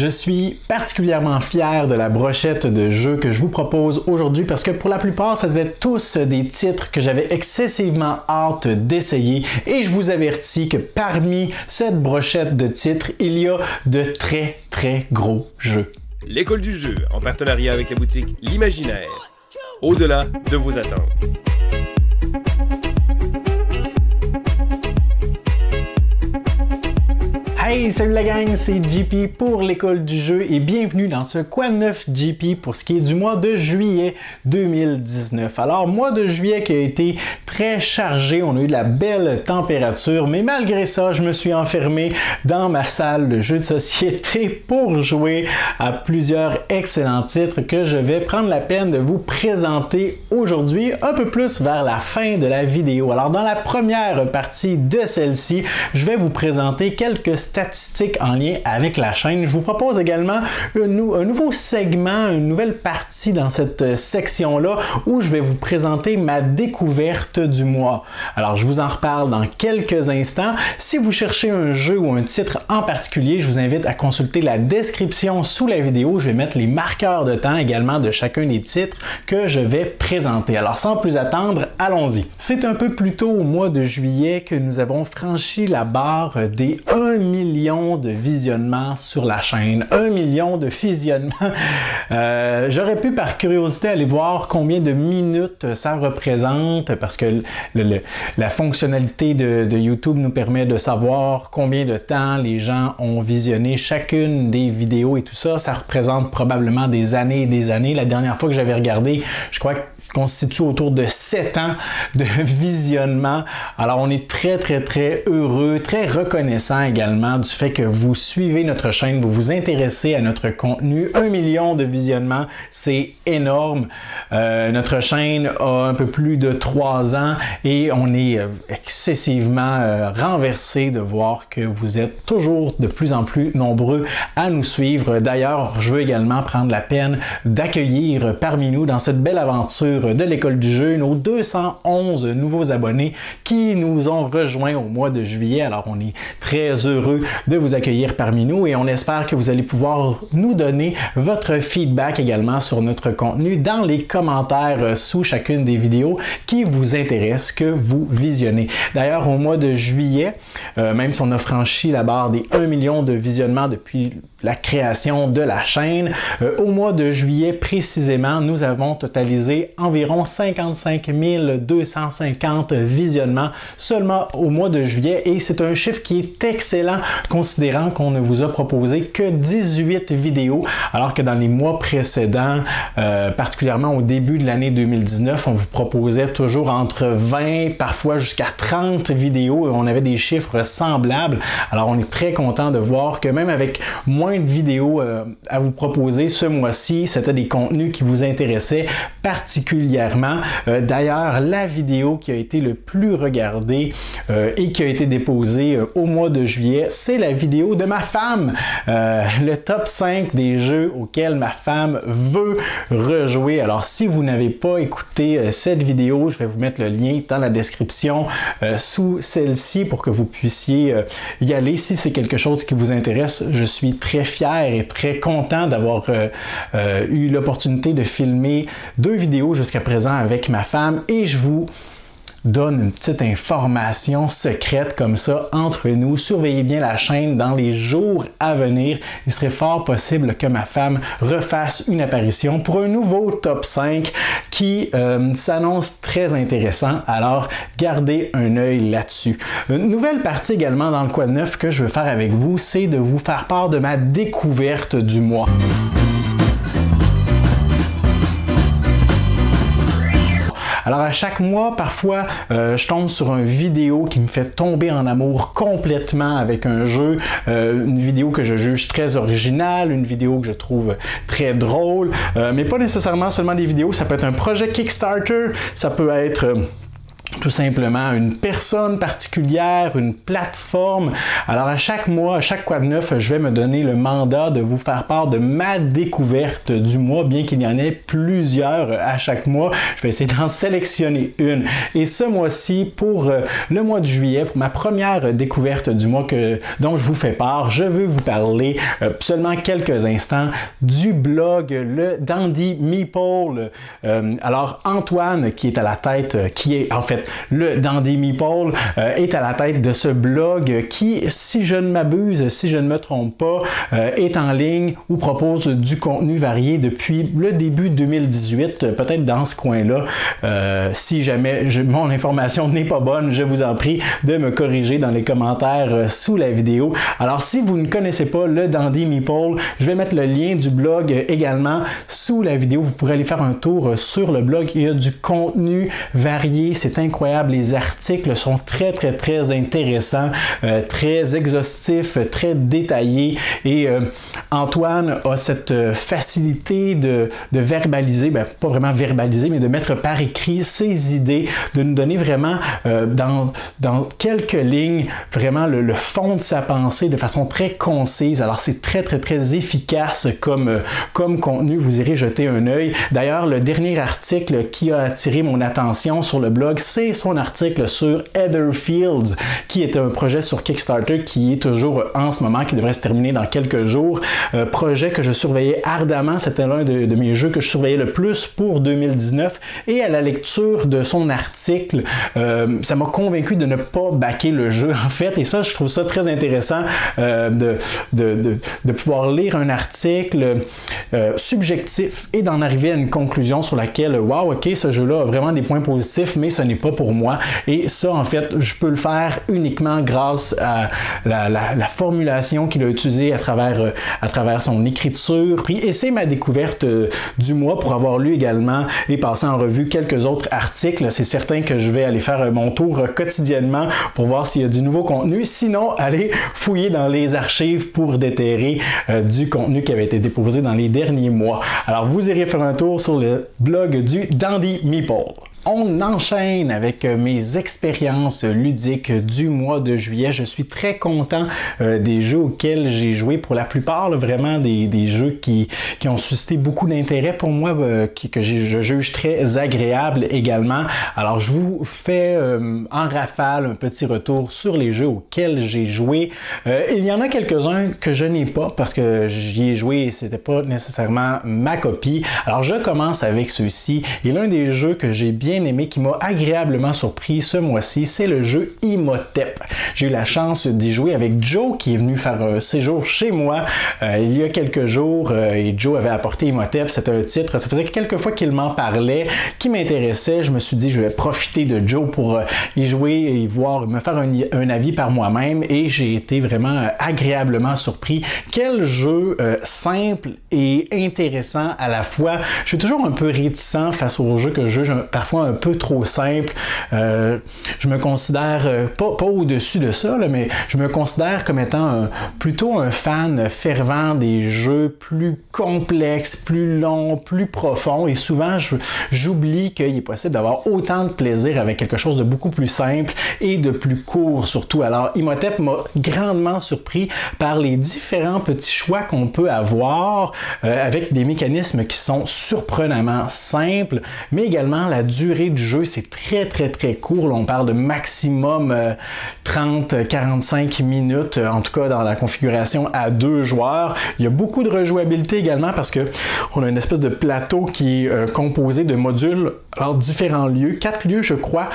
Je suis particulièrement fier de la brochette de jeux que je vous propose aujourd'hui parce que pour la plupart, c'était tous des titres que j'avais excessivement hâte d'essayer et je vous avertis que parmi cette brochette de titres, il y a de très gros jeux. L'école du jeu, en partenariat avec la boutique L'Imaginaire, au-delà de vos attentes. Hey, salut la gang, c'est JP pour l'école du jeu et bienvenue dans ce Quoi de neuf JP pour ce qui est du mois de juillet 2019. Alors, mois de juillet qui a été très chargé, on a eu de la belle température, mais malgré ça, je me suis enfermé dans ma salle de jeux de société pour jouer à plusieurs excellents titres que je vais prendre la peine de vous présenter aujourd'hui, un peu plus vers la fin de la vidéo. Alors, dans la première partie de celle-ci, je vais vous présenter quelques statistiques en lien avec la chaîne. Je vous propose également un nouveau segment, une nouvelle partie dans cette section-là où je vais vous présenter ma découverte du mois. Alors, je vous en reparle dans quelques instants. Si vous cherchez un jeu ou un titre en particulier, je vous invite à consulter la description sous la vidéo. Je vais mettre les marqueurs de temps également de chacun des titres que je vais présenter. Alors, sans plus attendre, allons-y. C'est un peu plus tôt au mois de juillet que nous avons franchi la barre des 1 million de visionnements sur la chaîne. 1 million de visionnements. J'aurais pu par curiosité aller voir combien de minutes ça représente parce que la fonctionnalité de YouTube nous permet de savoir combien de temps les gens ont visionné chacune des vidéos et tout ça. Ça représente probablement des années et des années. La dernière fois que j'avais regardé, je crois que constitue autour de 7 ans de visionnement. Alors, on est très heureux, très reconnaissant également du fait que vous suivez notre chaîne, vous vous intéressez à notre contenu. 1 million de visionnements, c'est énorme. Notre chaîne a un peu plus de 3 ans et on est excessivement renversé de voir que vous êtes toujours de plus en plus nombreux à nous suivre. D'ailleurs, je veux également prendre la peine d'accueillir parmi nous dans cette belle aventure de l'école du jeu nos 211 nouveaux abonnés qui nous ont rejoints au mois de juillet. Alors, on est très heureux de vous accueillir parmi nous et on espère que vous allez pouvoir nous donner votre feedback également sur notre contenu dans les commentaires sous chacune des vidéos qui vous intéressent, que vous visionnez. D'ailleurs, au mois de juillet, même si on a franchi la barre des 1 million de visionnements depuis la création de la chaîne, au mois de juillet précisément, nous avons totalisé environ 55 250 visionnements seulement au mois de juillet et c'est un chiffre qui est excellent considérant qu'on ne vous a proposé que 18 vidéos alors que dans les mois précédents, particulièrement au début de l'année 2019, on vous proposait toujours entre 20, parfois jusqu'à 30 vidéos et on avait des chiffres semblables. Alors on est très content de voir que même avec moins de vidéos à vous proposer ce mois-ci, c'était des contenus qui vous intéressaient particulièrement. D'ailleurs, la vidéo qui a été le plus regardée et qui a été déposée au mois de juillet, c'est la vidéo de ma femme. Le top 5 des jeux auxquels ma femme veut rejouer. Alors, si vous n'avez pas écouté cette vidéo, je vais vous mettre le lien dans la description sous celle-ci pour que vous puissiez y aller. Si c'est quelque chose qui vous intéresse, je suis très fier et très content d'avoir eu l'opportunité de filmer 2 vidéos jusqu'à présent avec ma femme et je vous donne une petite information secrète comme ça entre nous. Surveillez bien la chaîne dans les jours à venir. Il serait fort possible que ma femme refasse une apparition pour un nouveau top 5 qui s'annonce très intéressant. Alors, gardez un œil là-dessus. Une nouvelle partie également dans le Quoi de neuf que je veux faire avec vous, c'est de vous faire part de ma découverte du mois. Alors à chaque mois, parfois, je tombe sur une vidéo qui me fait tomber en amour complètement avec un jeu, une vidéo que je juge très originale, une vidéo que je trouve très drôle, mais pas nécessairement seulement des vidéos, ça peut être un projet Kickstarter, ça peut être tout simplement une personne particulière, une plateforme. Alors à chaque mois, à chaque Quoi de Neuf, je vais me donner le mandat de vous faire part de ma découverte du mois, bien qu'il y en ait plusieurs à chaque mois. Je vais essayer d'en sélectionner une. Et ce mois-ci, pour le mois de juillet, pour ma première découverte du mois dont je vous fais part, je veux vous parler seulement quelques instants du blog Le Dandy Meeple. Alors Antoine, qui est à la tête, qui est en fait le Dandy Meeple, est à la tête de ce blog qui, si je ne m'abuse, si je ne me trompe pas, est en ligne ou propose du contenu varié depuis le début 2018, peut-être dans ce coin-là. Si jamais mon information n'est pas bonne, je vous en prie de me corriger dans les commentaires sous la vidéo. Alors si vous ne connaissez pas le Dandy Meeple, je vais mettre le lien du blog également sous la vidéo. Vous pourrez aller faire un tour sur le blog. Il y a du contenu varié, c'est incroyable. Les articles sont très intéressants, très exhaustifs, très détaillés. Et Antoine a cette facilité de verbaliser, pas vraiment verbaliser, mais de mettre par écrit ses idées, de nous donner vraiment dans quelques lignes vraiment le fond de sa pensée de façon très concise. Alors c'est très efficace comme contenu. Vous irez jeter un œil. D'ailleurs, le dernier article qui a attiré mon attention sur le blog, c'est son article sur Heatherfields, qui est un projet sur Kickstarter qui est toujours en ce moment, qui devrait se terminer dans quelques jours. Projet que je surveillais ardemment. C'était l'un de mes jeux que je surveillais le plus pour 2019. Et à la lecture de son article, ça m'a convaincu de ne pas backer le jeu, en fait. Et ça, je trouve ça très intéressant de pouvoir lire un article subjectif et d'en arriver à une conclusion sur laquelle, wow, ok, ce jeu-là a vraiment des points positifs, mais ce n'est pas pour moi. Et ça, en fait, je peux le faire uniquement grâce à la formulation qu'il a utilisée à travers son écriture. Et c'est ma découverte du mois pour avoir lu également et passé en revue quelques autres articles. C'est certain que je vais aller faire mon tour quotidiennement pour voir s'il y a du nouveau contenu. Sinon, allez fouiller dans les archives pour déterrer du contenu qui avait été déposé dans les derniers mois. Alors, vous irez faire un tour sur le blog du Dandy Meeple. On enchaîne avec mes expériences ludiques du mois de juillet. Je suis très content des jeux auxquels j'ai joué. Pour la plupart, là, vraiment des jeux qui ont suscité beaucoup d'intérêt pour moi, que je juge très agréables également. Alors, je vous fais en rafale un petit retour sur les jeux auxquels j'ai joué. Il y en a quelques-uns que je n'ai pas parce que j'y ai joué et c'était pas nécessairement ma copie. Alors, je commence avec ceux-ci. Et l'un des jeux que j'ai bien aimé, qui m'a agréablement surpris ce mois-ci, c'est le jeu Imhotep. J'ai eu la chance d'y jouer avec Joe, qui est venu faire un séjour chez moi il y a quelques jours, et Joe avait apporté Imhotep. C'était un titre, ça faisait quelques fois qu'il m'en parlait, qui m'intéressait. Je me suis dit, je vais profiter de Joe pour y jouer et me faire un avis par moi-même, et j'ai été vraiment agréablement surpris. Quel jeu simple et intéressant à la fois. Je suis toujours un peu réticent face aux jeux que je juge parfois un peu trop simple. Je me considère pas au-dessus de ça, là, mais je me considère comme étant plutôt un fan fervent des jeux plus complexes, plus longs, plus profonds, et souvent j'oublie qu'il est possible d'avoir autant de plaisir avec quelque chose de beaucoup plus simple et de plus court surtout. Alors Imhotep m'a grandement surpris par les différents petits choix qu'on peut avoir avec des mécanismes qui sont surprenamment simples, mais également la durée du jeu, c'est très court. Là, on parle de maximum 30-45 minutes, en tout cas dans la configuration à 2 joueurs. Il y a beaucoup de rejouabilité également parce que on a une espèce de plateau qui est composé de modules, alors différents lieux, 4 lieux je crois,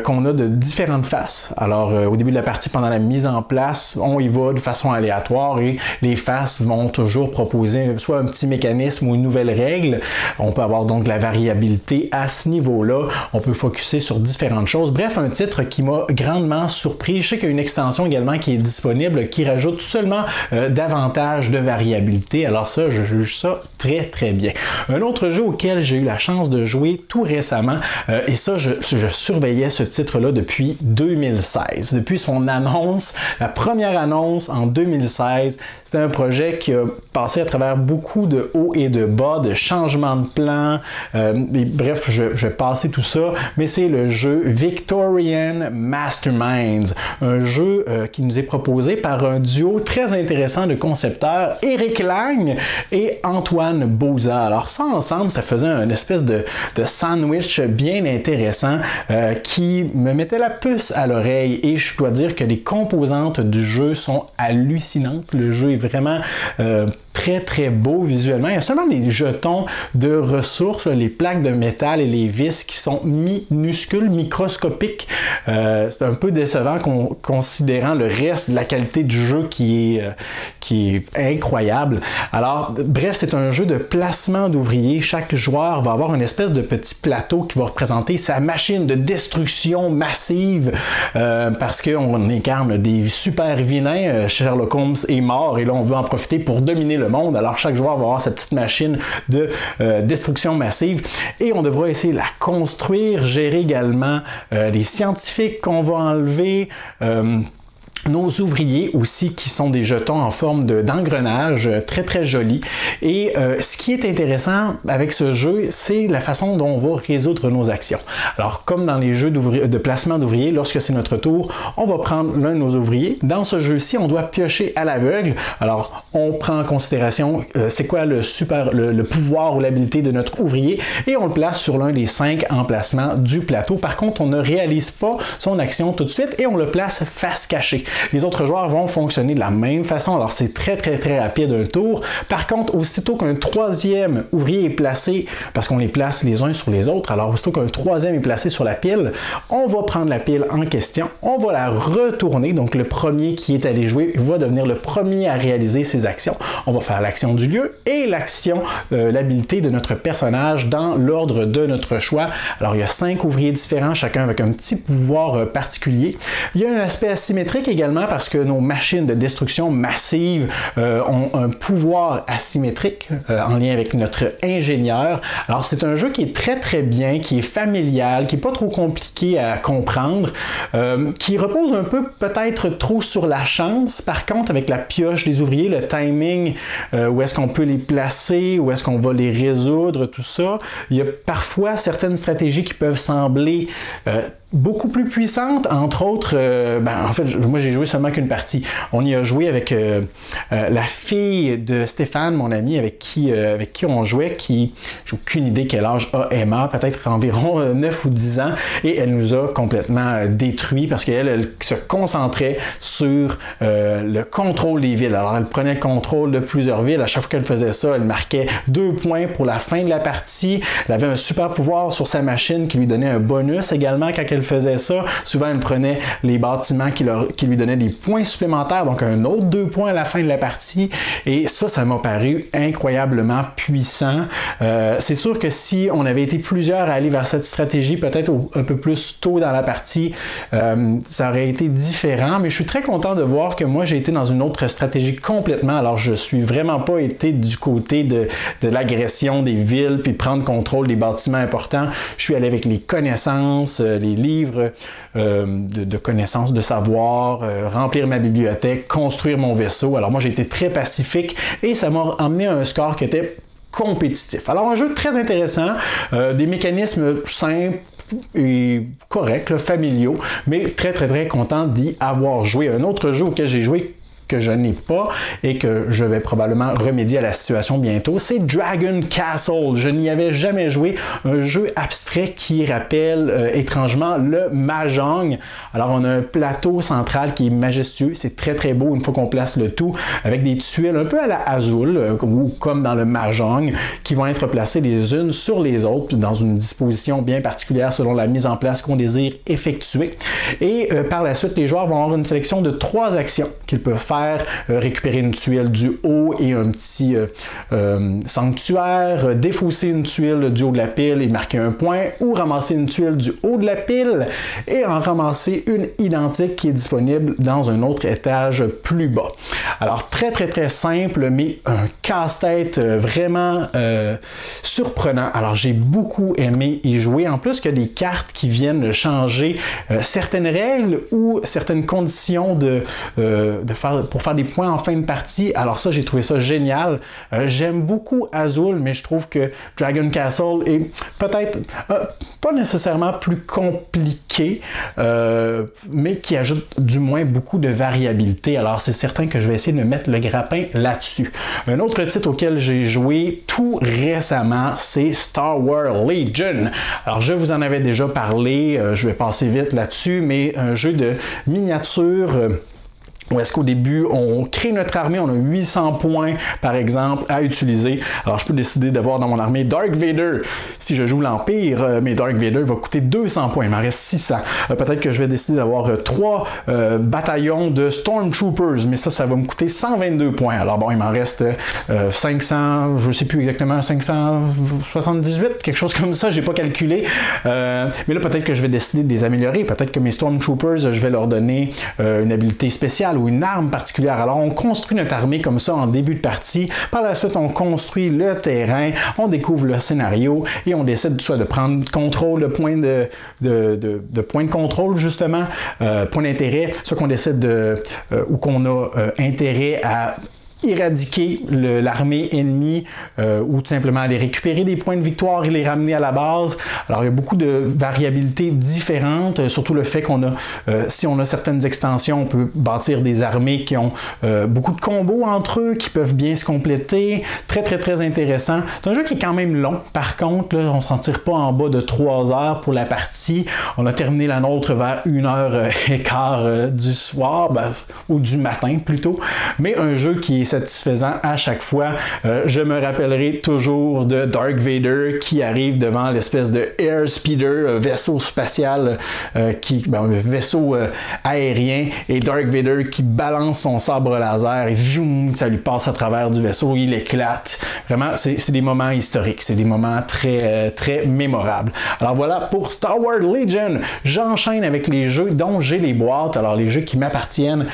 qu'on a de différentes faces. Alors au début de la partie, pendant la mise en place, on y va de façon aléatoire et les faces vont toujours proposer soit un petit mécanisme ou une nouvelle règle. On peut avoir donc de la variabilité à ce niveau-là. On peut focusser sur différentes choses. Bref, un titre qui m'a grandement surpris. Je sais qu'il y a une extension également qui est disponible qui rajoute seulement davantage de variabilité. Alors ça, je juge ça très bien. Un autre jeu auquel j'ai eu la chance de jouer tout récemment, et ça, je surveillais ce titre-là depuis 2016. Depuis son annonce, la première annonce en 2016, c'était un projet qui a passé à travers beaucoup de hauts et de bas, de changements de plan. Et bref, je vais passer lancer tout ça, mais c'est le jeu Victorian Masterminds, un jeu qui nous est proposé par un duo très intéressant de concepteurs, Eric Lang et Antoine Bauza. Alors ça ensemble, ça faisait une espèce de sandwich bien intéressant qui me mettait la puce à l'oreille, et je dois dire que les composantes du jeu sont hallucinantes. Le jeu est vraiment très très beau visuellement. Il y a seulement les jetons de ressources, les plaques de métal et les vis qui sont minuscules, microscopiques. C'est un peu décevant considérant le reste de la qualité du jeu qui est incroyable. Alors bref, c'est un jeu de placement d'ouvriers. Chaque joueur va avoir une espèce de petit plateau qui va représenter sa machine de destruction massive parce qu'on incarne des super vilains. Sherlock Holmes est mort et là on veut en profiter pour dominer le monde. Alors chaque joueur va avoir sa petite machine de destruction massive et on devra essayer de la construire, gérer également les scientifiques qu'on va enlever, nos ouvriers aussi qui sont des jetons en forme d'engrenage très très jolis. Et ce qui est intéressant avec ce jeu, c'est la façon dont on va résoudre nos actions. Alors comme dans les jeux de placement d'ouvriers, lorsque c'est notre tour, on va prendre l'un de nos ouvriers. Dans ce jeu-ci, on doit piocher à l'aveugle. Alors on prend en considération c'est quoi le pouvoir ou l'habilité de notre ouvrier et on le place sur l'un des 5 emplacements du plateau. Par contre, on ne réalise pas son action tout de suite et on le place face cachée. Les autres joueurs vont fonctionner de la même façon, alors c'est très très très rapide un tour. Par contre, aussitôt qu'un troisième ouvrier est placé, parce qu'on les place les uns sur les autres, alors aussitôt qu'un troisième est placé sur la pile, on va prendre la pile en question, on va la retourner, donc le premier qui est allé jouer va devenir le premier à réaliser ses actions. On va faire l'action du lieu et l'action, l'habilité de notre personnage dans l'ordre de notre choix. Alors il y a 5 ouvriers différents, chacun avec un petit pouvoir particulier. Il y a un aspect asymétrique également parce que nos machines de destruction massive ont un pouvoir asymétrique en lien avec notre ingénieur. Alors c'est un jeu qui est très très bien, qui est familial, qui n'est pas trop compliqué à comprendre, qui repose un peu peut-être trop sur la chance. Par contre, avec la pioche des ouvriers, le timing, où est-ce qu'on peut les placer, où est-ce qu'on va les résoudre, tout ça, il y a parfois certaines stratégies qui peuvent sembler beaucoup plus puissante, entre autres, en fait, moi j'ai joué seulement qu'une partie. On y a joué avec la fille de Stéphane, mon ami, avec qui on jouait, qui, j'ai aucune idée quel âge a Emma, peut-être environ 9 ou 10 ans, et elle nous a complètement détruits parce qu'elle se concentrait sur le contrôle des villes. Alors elle prenait le contrôle de plusieurs villes, à chaque fois qu'elle faisait ça, elle marquait 2 points pour la fin de la partie. Elle avait un super pouvoir sur sa machine qui lui donnait un bonus également quand elle faisait ça. Souvent, elle prenait les bâtiments qui lui donnaient des points supplémentaires, donc un autre 2 points à la fin de la partie. Et ça m'a paru incroyablement puissant. C'est sûr que si on avait été plusieurs à aller vers cette stratégie, peut-être un peu plus tôt dans la partie, ça aurait été différent. Mais je suis très content de voir que moi, j'ai été dans une autre stratégie complètement. Alors, je suis vraiment pas été du côté de l'agression des villes puis prendre contrôle des bâtiments importants. Je suis allé avec les connaissances, les livres de connaissances, de savoir, remplir ma bibliothèque, construire mon vaisseau. Alors moi, j'ai été très pacifique et ça m'a emmené à un score qui était compétitif. Alors un jeu très intéressant, des mécanismes simples et corrects, familiaux, mais très très très content d'y avoir joué. Un autre jeu auquel j'ai joué que je n'ai pas et que je vais probablement remédier à la situation bientôt, c'est Dragon Castle. Je n'y avais jamais joué. Un jeu abstrait qui rappelle étrangement le Mahjong. Alors on a un plateau central qui est majestueux, c'est très très beau une fois qu'on place le tout, avec des tuiles un peu à la Azul, ou comme dans le Mahjong, qui vont être placées les unes sur les autres dans une disposition bien particulière selon la mise en place qu'on désire effectuer. Et par la suite, les joueurs vont avoir une sélection de 3 actions qu'ils peuvent faire. Récupérer une tuile du haut et un petit sanctuaire, défausser une tuile du haut de la pile et marquer un point, ou ramasser une tuile du haut de la pile et en ramasser une identique qui est disponible dans un autre étage plus bas. Alors très très très simple, mais un casse-tête vraiment surprenant. Alors j'ai beaucoup aimé y jouer. En plus qu'il y a des cartes qui viennent changer certaines règles ou certaines conditions de faire pour faire des points en fin de partie. Alors ça, j'ai trouvé ça génial. J'aime beaucoup Azul, mais je trouve que Dragon Castle est peut-être pas nécessairement plus compliqué, mais qui ajoute du moins beaucoup de variabilité. Alors c'est certain que je vais essayer de mettre le grappin là-dessus. Un autre titre auquel j'ai joué tout récemment, c'est Star Wars Legion. Alors je vous en avais déjà parlé, je vais passer vite là-dessus, mais un jeu de miniature où est-ce qu'au début, on crée notre armée, on a 800 points, par exemple, à utiliser. Alors, je peux décider d'avoir dans mon armée Dark Vader. Si je joue l'Empire, mais Dark Vader va coûter 200 points, il m'en reste 600. Peut-être que je vais décider d'avoir 3 bataillons de Stormtroopers, mais ça va me coûter 122 points. Alors bon, il m'en reste 500, je ne sais plus exactement, 578, quelque chose comme ça, j'ai pas calculé. Mais là, peut-être que je vais décider de les améliorer. Peut-être que mes Stormtroopers, je vais leur donner une habilité spéciale ou une arme particulière. Alors, on construit notre armée comme ça en début de partie. Par la suite, on construit le terrain, on découvre le scénario et on décide soit de prendre contrôle, de points de contrôle, justement, point d'intérêt, soit qu'on décide ou qu'on a intérêt à éradiquer l'armée ennemie ou tout simplement aller récupérer des points de victoire et les ramener à la base. Alors il y a beaucoup de variabilités différentes, surtout le fait qu'on a, si on a certaines extensions, on peut bâtir des armées qui ont beaucoup de combos entre eux, qui peuvent bien se compléter. Très très très intéressant. C'est un jeu qui est quand même long. Par contre, là, on ne s'en tire pas en bas de 3 heures pour la partie. On a terminé la nôtre vers 1h15 du soir, ou du matin plutôt. Mais un jeu qui est satisfaisant à chaque fois. Je me rappellerai toujours de Dark Vader qui arrive devant l'espèce de Air Speeder, vaisseau spatial, vaisseau aérien, et Dark Vader qui balance son sabre laser et voum, ça lui passe à travers du vaisseau, il éclate. Vraiment, c'est des moments historiques, c'est des moments très, très mémorables. Alors voilà, pour Star Wars Legion, j'enchaîne avec les jeux dont j'ai les boîtes, alors les jeux qui m'appartiennent.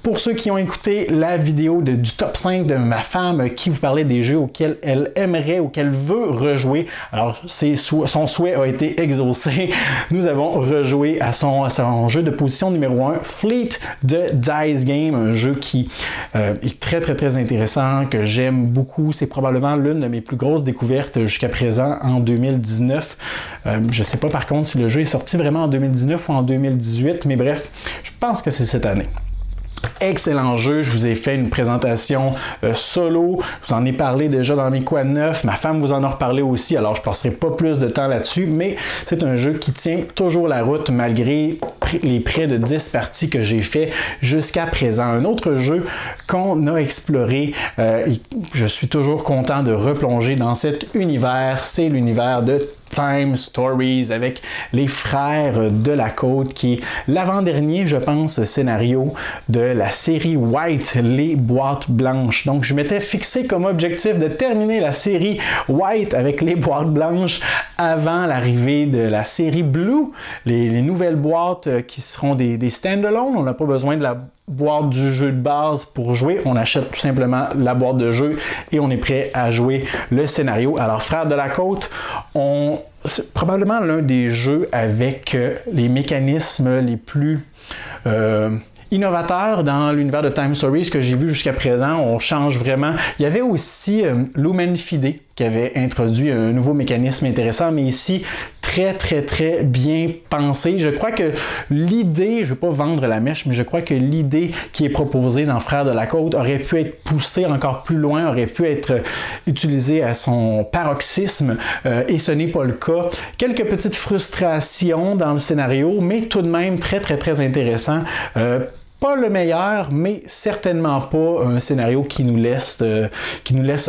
Pour ceux qui ont écouté la vidéo du top 5 de ma femme qui vous parlait des jeux auxquels elle aimerait ou qu'elle veut rejouer. Alors, son souhait a été exaucé. Nous avons rejoué à son jeu de position numéro 1, Fleet de Dice Game, un jeu qui est très très très intéressant, que j'aime beaucoup. C'est probablement l'une de mes plus grosses découvertes jusqu'à présent en 2019. Je ne sais pas par contre si le jeu est sorti vraiment en 2019 ou en 2018, mais bref, je pense que c'est cette année. Excellent jeu, je vous ai fait une présentation solo, je vous en ai parlé déjà dans mes Quad 9, ma femme vous en a reparlé aussi, alors je ne passerai pas plus de temps là-dessus, mais c'est un jeu qui tient toujours la route malgré les près de 10 parties que j'ai fait jusqu'à présent. Un autre jeu qu'on a exploré, et je suis toujours content de replonger dans cet univers, c'est l'univers de Time Stories avec les frères de la côte, qui est l'avant-dernier, je pense, scénario de la série White, les boîtes blanches. Donc, je m'étais fixé comme objectif de terminer la série White avec les boîtes blanches avant l'arrivée de la série Blue, les nouvelles boîtes qui seront des stand-alone. On n'a pas besoin de la boîte du jeu de base pour jouer, on achète tout simplement la boîte de jeu et on est prêt à jouer le scénario. Alors, Frères de la Côte, c'est probablement l'un des jeux avec les mécanismes les plus innovateur dans l'univers de Time Stories que j'ai vu jusqu'à présent. On change vraiment. Il y avait aussi Lumen Fide qui avait introduit un nouveau mécanisme intéressant, mais ici, très, très, très bien pensé. Je crois que l'idée, je ne veux pas vendre la mèche, mais je crois que l'idée qui est proposée dans Frères de la Côte aurait pu être poussée encore plus loin, aurait pu être utilisée à son paroxysme, et ce n'est pas le cas. Quelques petites frustrations dans le scénario, mais tout de même très, très, très intéressant. Pas le meilleur, mais certainement pas un scénario qui nous laisse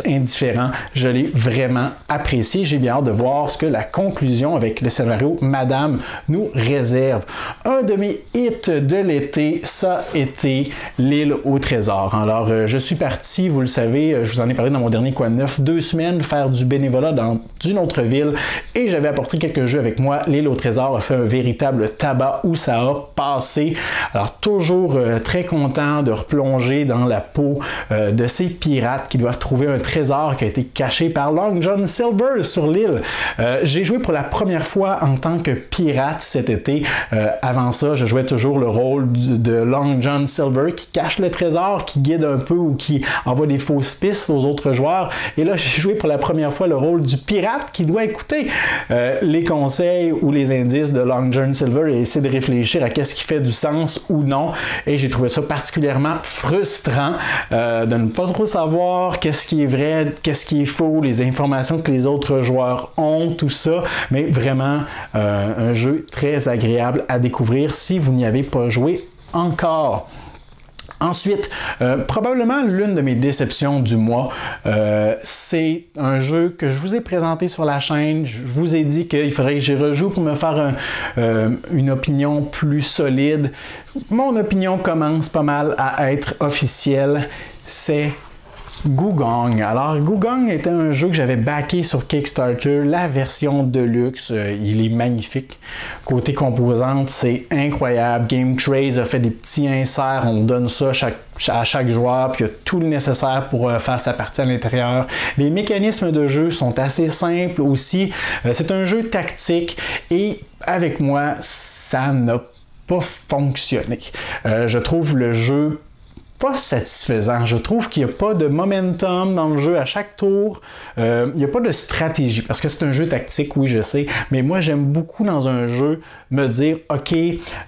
indifférents. Je l'ai vraiment apprécié. J'ai bien hâte de voir ce que la conclusion avec le scénario Madame nous réserve. Un de mes hits de l'été, ça a été L'île au trésor. Alors, je suis parti, vous le savez, je vous en ai parlé dans mon dernier Quad 9, 2 semaines faire du bénévolat dans une autre ville et j'avais apporté quelques jeux avec moi. L'île au trésor a fait un véritable tabac où ça a passé. Alors, toujours très content de replonger dans la peau de ces pirates qui doivent trouver un trésor qui a été caché par Long John Silver sur l'île. J'ai joué pour la première fois en tant que pirate cet été. Avant ça, je jouais toujours le rôle de Long John Silver qui cache le trésor, qui guide un peu ou qui envoie des fausses pistes aux autres joueurs. Et là, j'ai joué pour la première fois le rôle du pirate qui doit écouter les conseils ou les indices de Long John Silver et essayer de réfléchir à qu'est-ce qui fait du sens ou non. Et j'ai trouvé ça particulièrement frustrant de ne pas trop savoir qu'est-ce qui est vrai, qu'est-ce qui est faux, les informations que les autres joueurs ont, tout ça. Mais vraiment, un jeu très agréable à découvrir si vous n'y avez pas joué encore. Ensuite, probablement l'une de mes déceptions du mois, c'est un jeu que je vous ai présenté sur la chaîne. Je vous ai dit qu'il faudrait que j'y rejoue pour me faire une opinion plus solide. Mon opinion commence pas mal à être officielle. C'est Gugong. Alors, Gugong était un jeu que j'avais backé sur Kickstarter, la version Deluxe. Il est magnifique. Côté composante, c'est incroyable. Game Trace a fait des petits inserts. On donne ça à chaque joueur, puis il y a tout le nécessaire pour faire sa partie à l'intérieur. Les mécanismes de jeu sont assez simples aussi. C'est un jeu tactique et avec moi, ça n'a pas fonctionné. Je trouve le jeu pas satisfaisant. Je trouve qu'il n'y a pas de momentum dans le jeu à chaque tour. Il n'y a pas de stratégie parce que c'est un jeu tactique, oui, je sais. Mais moi, j'aime beaucoup dans un jeu me dire, OK,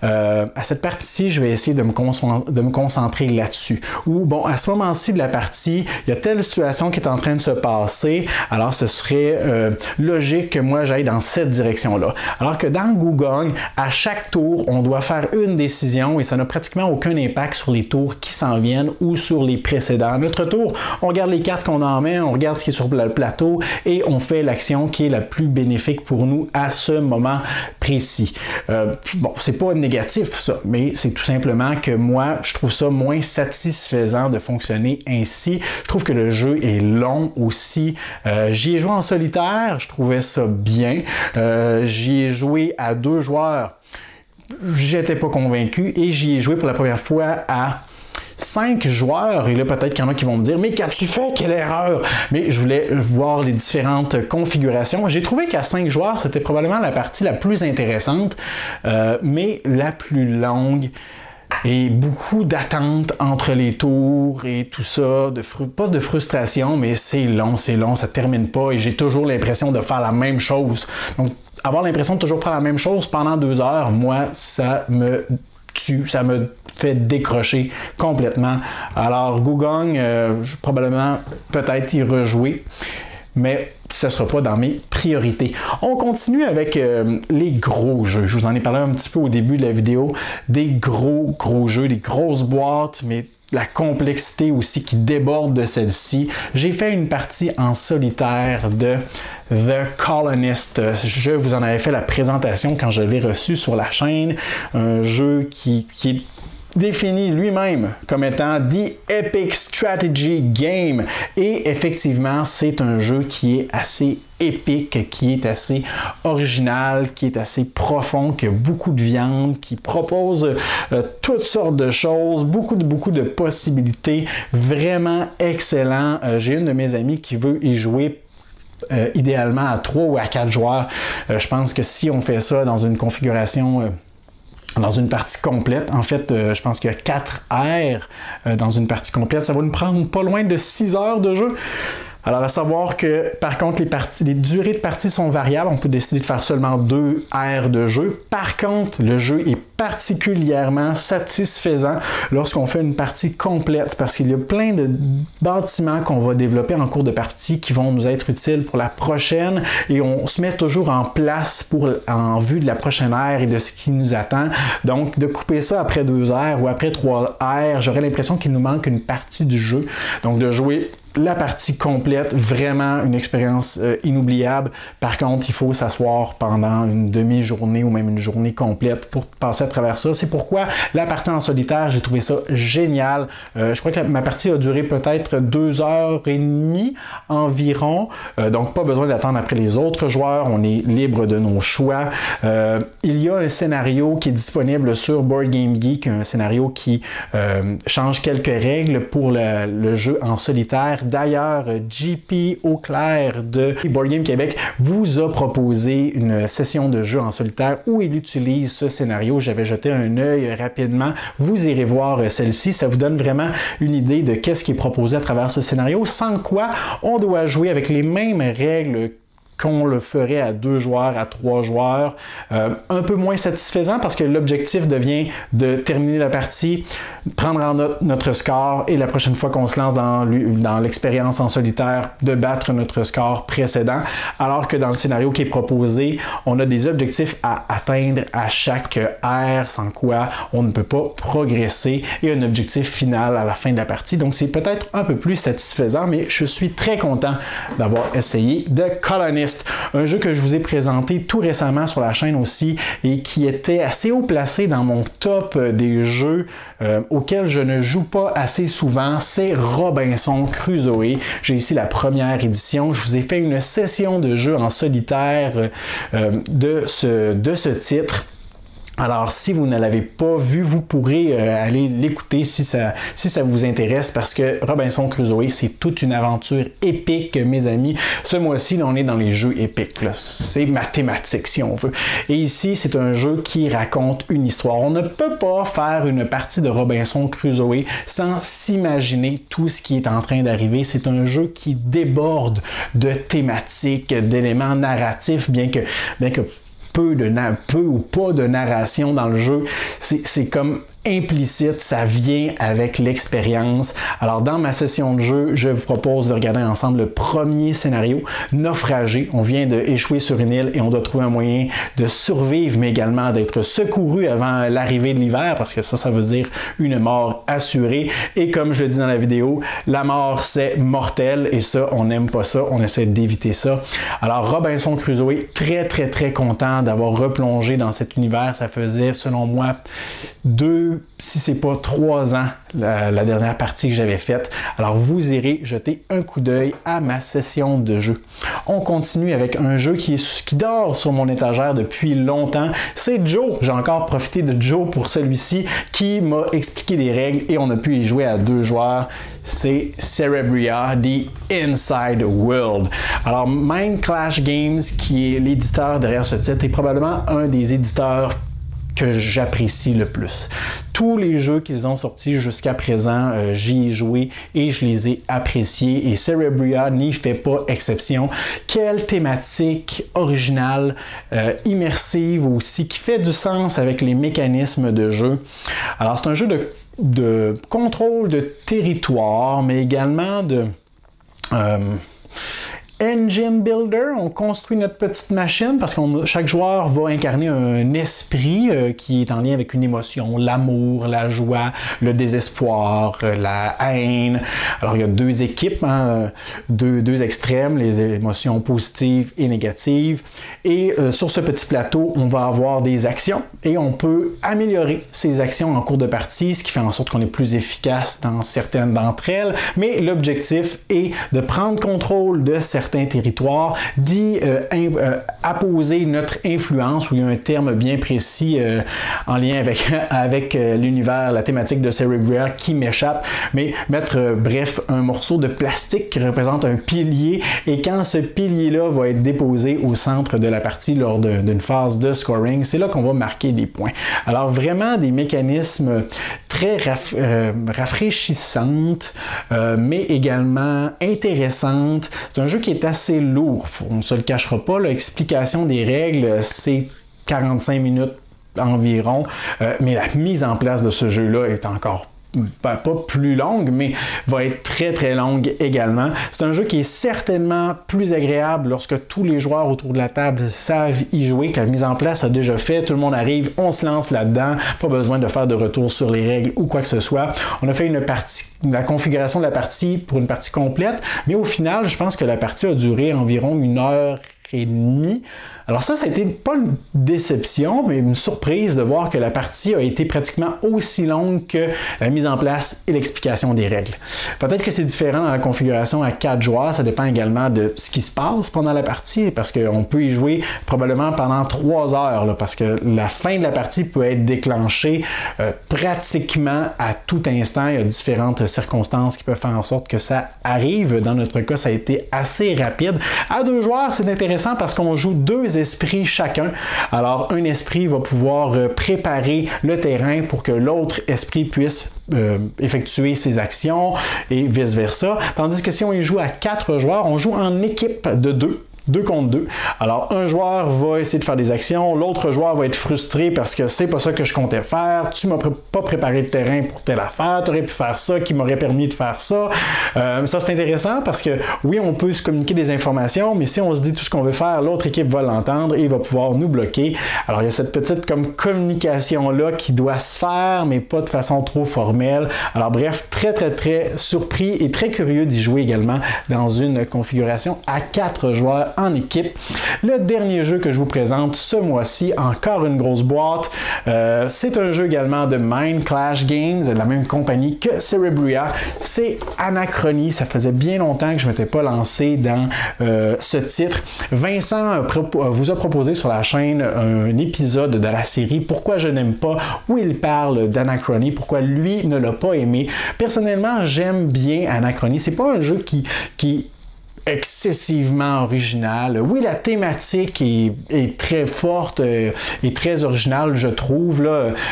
à cette partie-ci, je vais essayer de me concentrer là-dessus. Ou, bon, à ce moment-ci de la partie, il y a telle situation qui est en train de se passer. Alors, ce serait logique que moi, j'aille dans cette direction-là. Alors que dans Gugong, à chaque tour, on doit faire une décision et ça n'a pratiquement aucun impact sur les tours qui s'en viennent ou sur les précédents. À notre tour, on regarde les cartes qu'on en met, on regarde ce qui est sur le plateau et on fait l'action qui est la plus bénéfique pour nous à ce moment précis. Bon, c'est pas négatif ça, mais c'est tout simplement que moi, je trouve ça moins satisfaisant de fonctionner ainsi. Je trouve que le jeu est long aussi. J'y ai joué en solitaire, je trouvais ça bien. J'y ai joué à 2 joueurs, j'étais pas convaincu et j'y ai joué pour la première fois à 5 joueurs, et là peut-être qu'il y en a qui vont me dire « Mais qu'as-tu fait? Quelle erreur! » Mais je voulais voir les différentes configurations. J'ai trouvé qu'à 5 joueurs, c'était probablement la partie la plus intéressante, mais la plus longue. Et beaucoup d'attentes entre les tours et tout ça, pas de frustration, mais c'est long, ça termine pas et j'ai toujours l'impression de faire la même chose. Donc, avoir l'impression de toujours faire la même chose pendant 2 heures, moi, ça me tue, ça me fait décrocher complètement. Alors, Gugong, je vais probablement peut-être y rejouer, mais ce ne sera pas dans mes priorités. On continue avec les gros jeux. Je vous en ai parlé un petit peu au début de la vidéo. Des gros jeux, des grosses boîtes, mais la complexité aussi qui déborde de celle-ci. J'ai fait une partie en solitaire de The Colonist. Je vous en avais fait la présentation quand je l'ai reçu sur la chaîne. Un jeu qui est défini lui-même comme étant The Epic Strategy Game. Et effectivement, c'est un jeu qui est assez épique, qui est assez original, qui est assez profond, qui a beaucoup de viande, qui propose toutes sortes de choses, beaucoup de possibilités, vraiment excellent. J'ai une de mes amies qui veut y jouer idéalement à 3 ou à 4 joueurs. Je pense que si on fait ça dans une configuration dans une partie complète, en fait, je pense qu'il y a 4 aires dans une partie complète. Ça va nous prendre pas loin de 6 heures de jeu. Alors, à savoir que, par contre, les durées de partie sont variables. On peut décider de faire seulement 2 aires de jeu. Par contre, le jeu est particulièrement satisfaisant lorsqu'on fait une partie complète parce qu'il y a plein de bâtiments qu'on va développer en cours de partie qui vont nous être utiles pour la prochaine et on se met toujours en place en vue de la prochaine ère et de ce qui nous attend. Donc, de couper ça après 2 aires ou après 3 aires, j'aurais l'impression qu'il nous manque une partie du jeu. Donc, de jouer la partie complète, vraiment une expérience inoubliable. Par contre, il faut s'asseoir pendant une demi-journée ou même une journée complète pour passer à travers ça. C'est pourquoi la partie en solitaire, j'ai trouvé ça génial. Je crois que ma partie a duré peut-être 2h30 environ, donc pas besoin d'attendre après les autres joueurs, on est libre de nos choix. Il y a un scénario qui est disponible sur Board Game Geek, un scénario qui change quelques règles pour le jeu en solitaire. D'ailleurs, JP Auclair de Board Game Québec vous a proposé une session de jeu en solitaire où il utilise ce scénario. J'avais jeté un œil rapidement. Vous irez voir celle-ci. Ça vous donne vraiment une idée de qu'est-ce qui est proposé à travers ce scénario, sans quoi on doit jouer avec les mêmes règles qu'on le ferait à 2 joueurs, à 3 joueurs. Un peu moins satisfaisant parce que l'objectif devient de terminer la partie, prendre en note notre score et la prochaine fois qu'on se lance dans l'expérience en solitaire, de battre notre score précédent. Alors que dans le scénario qui est proposé, on a des objectifs à atteindre à chaque ère, sans quoi on ne peut pas progresser, et un objectif final à la fin de la partie. Donc c'est peut-être un peu plus satisfaisant, mais je suis très content d'avoir essayé The Colonist. Un jeu que je vous ai présenté tout récemment sur la chaîne aussi et qui était assez haut placé dans mon top des jeux auxquels je ne joue pas assez souvent, c'est Robinson Crusoe. J'ai ici la première édition. Je vous ai fait une session de jeu en solitaire de ce titre. Alors, si vous ne l'avez pas vu, vous pourrez aller l'écouter si ça vous intéresse, parce que Robinson Crusoe, c'est toute une aventure épique, mes amis. Ce mois-ci, on est dans les jeux épiques. C'est mathématique, si on veut. Et ici, c'est un jeu qui raconte une histoire. On ne peut pas faire une partie de Robinson Crusoe sans s'imaginer tout ce qui est en train d'arriver. C'est un jeu qui déborde de thématiques, d'éléments narratifs, bien que peu ou pas de narration dans le jeu. C'est comme implicite, ça vient avec l'expérience. Alors dans ma session de jeu, je vous propose de regarder ensemble le premier scénario, Naufragé. On vient d'échouer sur une île et on doit trouver un moyen de survivre, mais également d'être secouru avant l'arrivée de l'hiver, parce que ça veut dire une mort assurée. Et comme je le dis dans la vidéo, la mort c'est mortel, et ça, on n'aime pas ça, on essaie d'éviter ça. Alors Robinson Crusoe, très très très content d'avoir replongé dans cet univers. Ça faisait, selon moi, 2, si c'est pas 3 ans, la dernière partie que j'avais faite. Alors vous irez jeter un coup d'œil à ma session de jeu. On continue avec un jeu qui dort sur mon étagère depuis longtemps. C'est Joe. J'ai encore profité de Joe pour celui-ci, qui m'a expliqué les règles et on a pu y jouer à 2 joueurs. C'est Cerebria, The Inside World. Alors Mind Clash Games, qui est l'éditeur derrière ce titre, est probablement un des éditeurs que j'apprécie le plus. Tous les jeux qu'ils ont sortis jusqu'à présent, j'y ai joué et je les ai appréciés, et Cerebria n'y fait pas exception. Quelle thématique originale, immersive aussi, qui fait du sens avec les mécanismes de jeu. Alors c'est un jeu de contrôle de territoire, mais également de engine builder. On construit notre petite machine parce que chaque joueur va incarner un esprit qui est en lien avec une émotion, l'amour, la joie, le désespoir, la haine. Alors il y a 2 équipes, deux extrêmes, les émotions positives et négatives. Et sur ce petit plateau, on va avoir des actions et on peut améliorer ces actions en cours de partie, ce qui fait en sorte qu'on est plus efficace dans certaines d'entre elles. Mais l'objectif est de prendre contrôle de certains territoires, d'y apposer notre influence, où il y a un terme bien précis en lien avec l'univers, la thématique de Cerebria qui m'échappe, mais mettre, bref, un morceau de plastique qui représente un pilier, et quand ce pilier-là va être déposé au centre de la partie lors d'une phase de scoring, c'est là qu'on va marquer des points. Alors vraiment des mécanismes très rafraîchissantes, mais également intéressantes. C'est un jeu qui est assez lourd, on ne se le cachera pas. L'explication des règles, c'est 45 minutes environ, mais la mise en place de ce jeu-là est encore pas plus longue, mais va être très très longue également. C'est un jeu qui est certainement plus agréable lorsque tous les joueurs autour de la table savent y jouer, que la mise en place a déjà fait, tout le monde arrive, on se lance là-dedans, pas besoin de faire de retour sur les règles ou quoi que ce soit. On a fait la configuration de la partie pour une partie complète, mais au final, je pense que la partie a duré environ 1h et demie. Alors ça a été pas une déception, mais une surprise de voir que la partie a été pratiquement aussi longue que la mise en place et l'explication des règles. Peut-être que c'est différent dans la configuration à 4 joueurs, ça dépend également de ce qui se passe pendant la partie, parce qu'on peut y jouer probablement pendant 3 heures, là, parce que la fin de la partie peut être déclenchée pratiquement à tout instant. Il y a différentes circonstances qui peuvent faire en sorte que ça arrive. Dans notre cas, ça a été assez rapide. À 2 joueurs, c'est intéressant parce qu'on joue 2 esprits chacun. Alors, un esprit va pouvoir préparer le terrain pour que l'autre esprit puisse effectuer ses actions et vice-versa. Tandis que si on y joue à 4 joueurs, on joue en équipe de 2 contre 2. Alors, un joueur va essayer de faire des actions, l'autre joueur va être frustré parce que c'est pas ça que je comptais faire, tu m'as pas préparé le terrain pour telle affaire, tu aurais pu faire ça qui m'aurait permis de faire ça. Ça, c'est intéressant parce que oui, on peut se communiquer des informations, mais si on se dit tout ce qu'on veut faire, l'autre équipe va l'entendre et va pouvoir nous bloquer. Alors, il y a cette petite comme communication-là qui doit se faire, mais pas de façon trop formelle. Alors, bref, très surpris et très curieux d'y jouer également dans une configuration à 4 joueurs en équipe. Le dernier jeu que je vous présente ce mois-ci, encore une grosse boîte, c'est un jeu également de Mind Clash Games, de la même compagnie que Cerebria. C'est Anachronie. Ça faisait bien longtemps que je ne m'étais pas lancé dans ce titre. Vincent vous a proposé sur la chaîne un épisode de la série Pourquoi je n'aime pas, où il parle d'Anachronie, pourquoi lui ne l'a pas aimé. Personnellement, j'aime bien Anachronie. C'est pas un jeu qui excessivement original. Oui, la thématique est très forte et très originale, je trouve.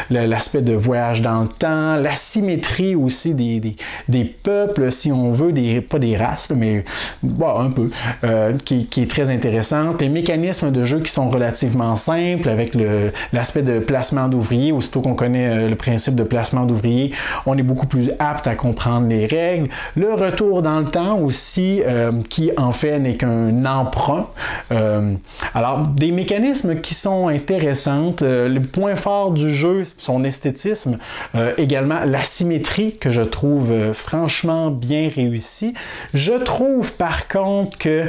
L'aspect de voyage dans le temps, la symétrie aussi des peuples, si on veut, pas des races, mais bon, un peu, qui est très intéressante. Les mécanismes de jeu qui sont relativement simples, avec l'aspect de placement d'ouvriers, aussitôt qu'on connaît le principe de placement d'ouvriers, on est beaucoup plus apte à comprendre les règles. Le retour dans le temps aussi, qui en fait n'est qu'un emprunt. Alors, des mécanismes qui sont intéressants. Le point fort du jeu, son esthétisme, également la symétrie que je trouve franchement bien réussie. Je trouve par contre que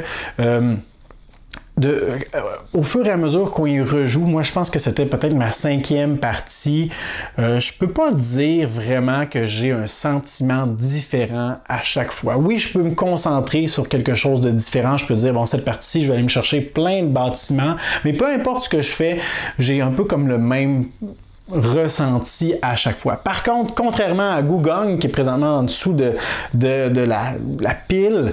au fur et à mesure qu'on y rejoue, moi je pense que c'était peut-être ma 5e partie, je peux pas dire vraiment que j'ai un sentiment différent à chaque fois. Oui, je peux me concentrer sur quelque chose de différent, je peux dire, bon, cette partie-ci, je vais aller me chercher plein de bâtiments, mais peu importe ce que je fais, j'ai un peu comme le même ressenti à chaque fois. Par contre, contrairement à Gugong, qui est présentement en dessous de la pile,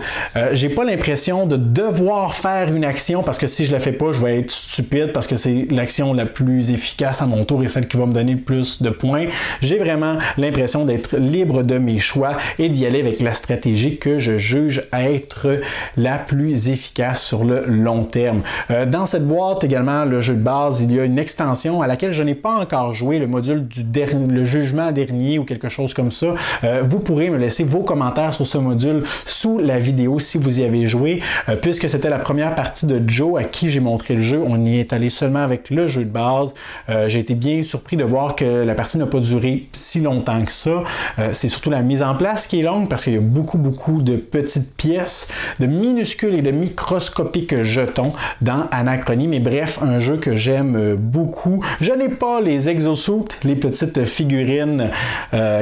j'ai pas l'impression de devoir faire une action parce que si je la fais pas, je vais être stupide parce que c'est l'action la plus efficace à mon tour et celle qui va me donner le plus de points. J'ai vraiment l'impression d'être libre de mes choix et d'y aller avec la stratégie que je juge être la plus efficace sur le long terme. Dans cette boîte également, le jeu de base, il y a une extension à laquelle je n'ai pas encore joué, le module le jugement dernier ou quelque chose comme ça. Vous pourrez me laisser vos commentaires sur ce module sous la vidéo si vous y avez joué. Puisque c'était la première partie de Joe à qui j'ai montré le jeu, on y est allé seulement avec le jeu de base. J'ai été bien surpris de voir que la partie n'a pas duré si longtemps que ça. C'est surtout la mise en place qui est longue parce qu'il y a beaucoup de petites pièces, de minuscules et de microscopiques jetons dans Anachronie. Mais bref, un jeu que j'aime beaucoup. Je n'ai pas les exosuits, les petites figurines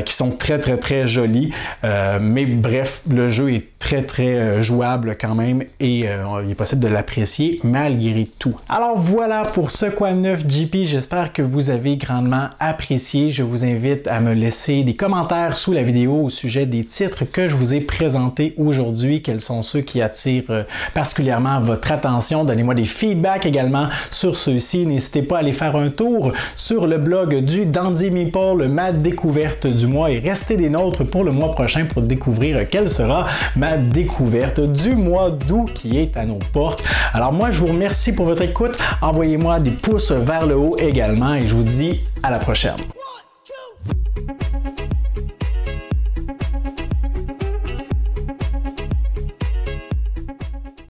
qui sont très jolies. Mais bref, le jeu est très jouable quand même et il est possible de l'apprécier malgré tout. Alors voilà pour ce Quad 9 GP. J'espère que vous avez grandement apprécié. Je vous invite à me laisser des commentaires sous la vidéo au sujet des titres que je vous ai présentés aujourd'hui. Quels sont ceux qui attirent particulièrement votre attention? Donnez-moi des feedbacks également sur ceux-ci. N'hésitez pas à aller faire un tour sur le blog du Dandy Meeple, ma découverte du mois, et restez des nôtres pour le mois prochain pour découvrir quelle sera ma découverte du mois d'août qui est à nos portes. Alors moi, je vous remercie pour votre écoute. Envoyez-moi des pouces vers le haut également et je vous dis à la prochaine.